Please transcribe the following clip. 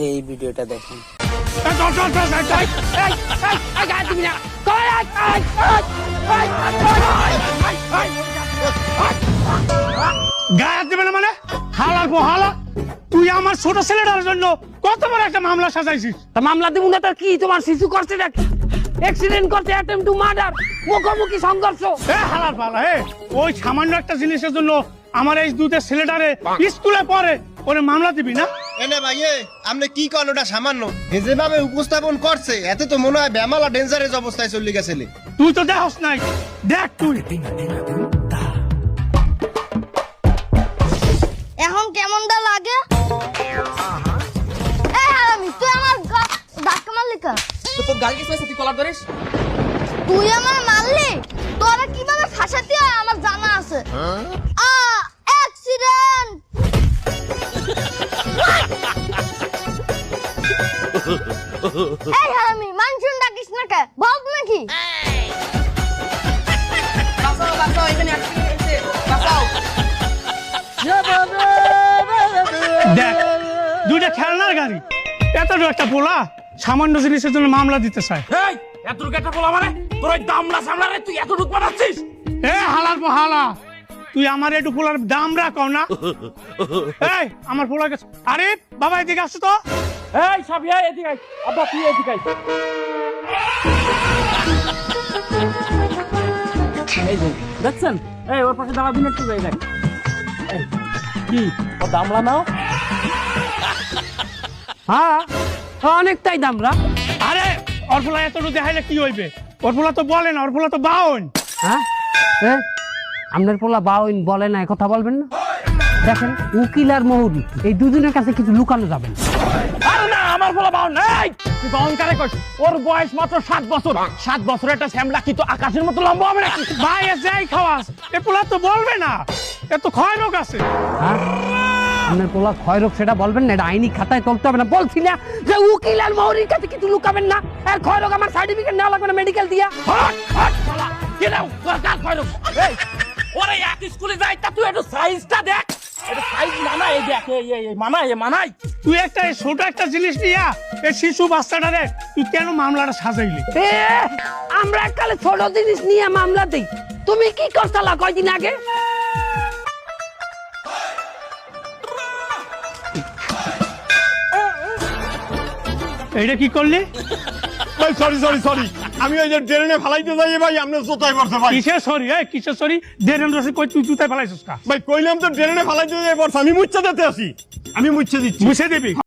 এই ভিডিওটা দেখুন। গায়ে দেবে না মানে হালার হালা, তুই আমার ছোট ছেলেটার জন্য কত বড় একটা মামলা সাজাইছিস। তা মামলা দিব না, তার কি তোমার শিশু করছে নাকি? অ্যাক্সিডেন্ট করতে, অ্যাটেম্প টু মার্ডার, মুখোমুখি সংঘর্ষ। হালার পালা ওই সামান্য একটা জিনিসের জন্য আমার এই দুধের ছেলেটারে স্কুলে পড়ে ওরে মামলা দিবি না? এনে ভাই আপনি কি করেন? ওটা সামান্য যেভাবে উপস্থাপন করছে এতে তো মনে হয় বেমালা ডেঞ্জারেস অবস্থায় চলে গেছে। তুই তো দেখস নাই, দেখ তুই। এখন কেমনটা লাগে? এই হারামি, তুই আমার ধাক্কা মারলি কেন? তোর গাল কি তুই কলার ধরিস? তুই আমার মারলি? তোরা কিভাবে ফাঁসাতে হয় আমার জানা আছে। অ্যাক্সিডেন্ট! এই হারামি, মানুষজন ডাকিস না কে? বল নাকি? বাঁচাও বাঁচাও, এখানে অ্যাক্সিডেন্ট হয়েছে, বাঁচাও। দেখ দুইটা খেলনার গাড়ি, এত একটা পোলা সামান্য জিনিসের জন্য মামলা দিতে চায়। এই এতটুকু একটা বলা মানে তোর ওই দামলা সামলারে তুই এতটুকু বানাচ্ছিস? হালার হালা, তুই আমার একটু পোলার দাম রাখো না। এই আমার পোলার কাছে, আরে বাবা এদিকে আসো তো। এই সাবিয়া এদিকে আয়, আব্বা তুই এদিকে আয়। এই যে দেখছেন, এই ওর পাশে দাঁড়াবি না, একটু যাই দেখ। এই, কি ও দামলা নাও? হ্যাঁ অনেকটাই দামরা। আরে ওর পোলা এতটুকু দেখাইলে কি হইবে? ওর পোলা তো বলে না, ওর পোলা তো বাউন। হ্যাঁ আপনার পোলা বাউন বলে না, কথা বলবেন না। দেখেন উকিল আর মহুরি এই দুজনের কাছে কিছু লুকানো যাবে না। আরে না, আমার পোলা বাউন নাই, তুই অহংকারে কইস। ওর বয়স মাত্র 7 বছর। 7 বছরের একটা শ্যামলা কি তো আকাশের মতো লম্বা হবে নাকি? ভাই যাই খাওয়াস, এ পোলা তো বলবে না, এত ক্ষয় রোগ আছে। আপনার পোলা ক্ষয় রোগ সেটা বলবেন না, এটা আইনি খাতায় তুলতে হবে না। বলছি না যে উকিল আর মহুরির কাছে কিছু লুকাবেন না। আর ক্ষয় রোগ আমার সার্টিফিকেট নেওয়া লাগবে না মেডিকেল দিয়া। হট হট শালা, কি দাও সরকার ক্ষয় রোগ। এই ওরে এক স্কুলে যাই, তা তুই একটু সাইজটা দেখ। এটা সাইজ মানায়, এই দেখ, এই মানায়। তুই একটা ছোট একটা জিনিস নিয়া এই শিশু বাচ্চাটারে তুই কেন মামলাটা সাজাইলি? আমরা কালে ছোট জিনিস নিয়ে মামলা দেই, তুমি কি করছালা কয়দিন আগে? এইটা কি করলি? ভাই সরি আমি ওই যে ট্রেনে ফালাইতে যাই ভাই, আপনার জোতায় পড়ছে ভাই। কিসের সরি? কিসের সরি? দেড় রসে কই তুই জুতায় ফেলাইছিস কা? ভাই কইলাম তো ট্রেনে ফালাইতে যাই পড়ছে, আমি মুচ্ছে দিতে আসি, আমি মুচ্ছে দিচ্ছি। মুছে দিবি?